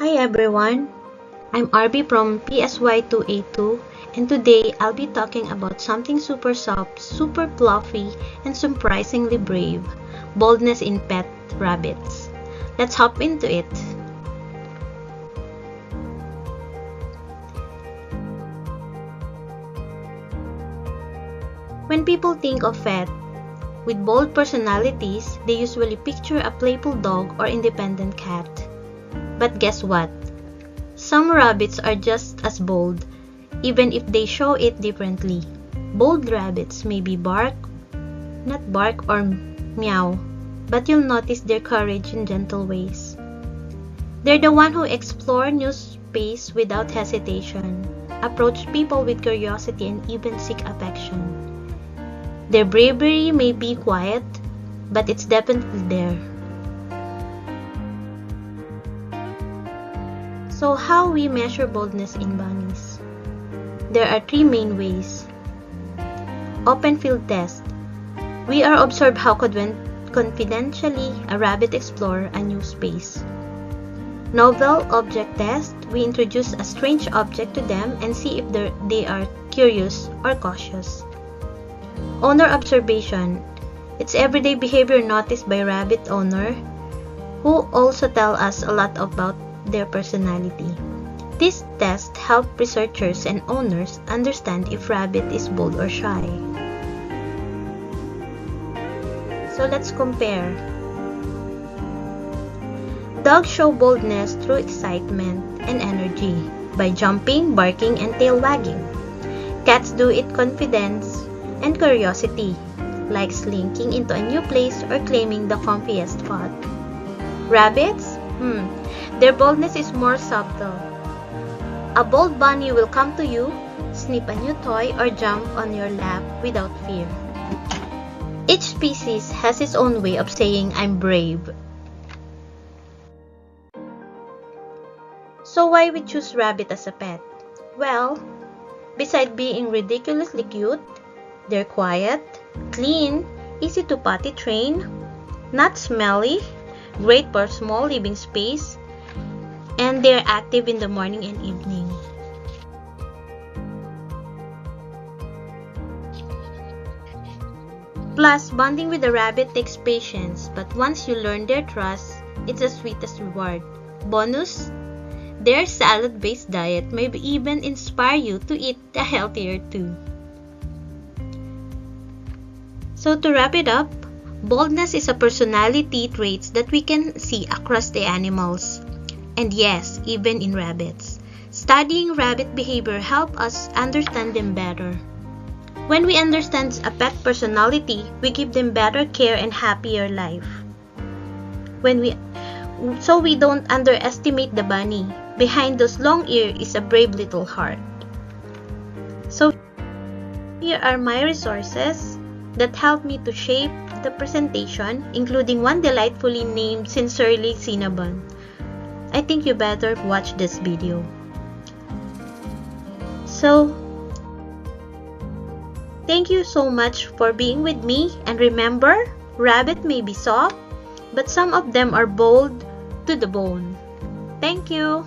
Hi everyone, I'm RB from PSY2A2 and today I'll be talking about something super soft, super fluffy, and surprisingly brave, boldness in pet rabbits. Let's hop into it. When people think of pet with bold personalities, they usually picture a playful dog or independent cat. But guess what? Some rabbits are just as bold, even if they show it differently. Bold rabbits maybe not bark or meow, but you'll notice their courage in gentle ways. They're the one who explore new space without hesitation, approach people with curiosity and even seek affection. Their bravery may be quiet, but it's definitely there. So how we measure boldness in bunnies? There are three main ways. Open field test. We are observe how confidentially a rabbit explore a new space. Novel object test. We introduce a strange object to them and see if they are curious or cautious. Owner observation. It's everyday behavior noticed by rabbit owner who also tell us a lot about their personality. This test help researchers and owners understand if rabbit is bold or shy. So let's compare. Dogs show boldness through excitement and energy by jumping, barking, and tail wagging. Cats do it confidence and curiosity, like slinking into a new place or claiming the comfiest spot. Rabbits? Their boldness is more subtle. A bold bunny will come to you, sniff a new toy, or jump on your lap without fear. Each species has its own way of saying, "I'm brave." So why we choose rabbit as a pet? Well, besides being ridiculously cute, they're quiet, clean, easy to potty train, not smelly, great for small living space, and they're active in the morning and evening. Plus, bonding with a rabbit takes patience, but once you learn their trust, it's the sweetest reward. Bonus, their salad-based diet may even inspire you to eat healthier too. So to wrap it up, boldness is a personality trait that we can see across the animals. And yes, even in rabbits. Studying rabbit behavior helps us understand them better. When we understand a pet personality, we give them better care and happier life. So we don't underestimate the bunny. Behind those long ears is a brave little heart. So here are my resources that helped me to shape the presentation, including one delightfully named Sincerely Cinnabon. I think you better watch this video. So, thank you so much for being with me, and remember, rabbit may be soft, but some of them are bold to the bone. Thank you.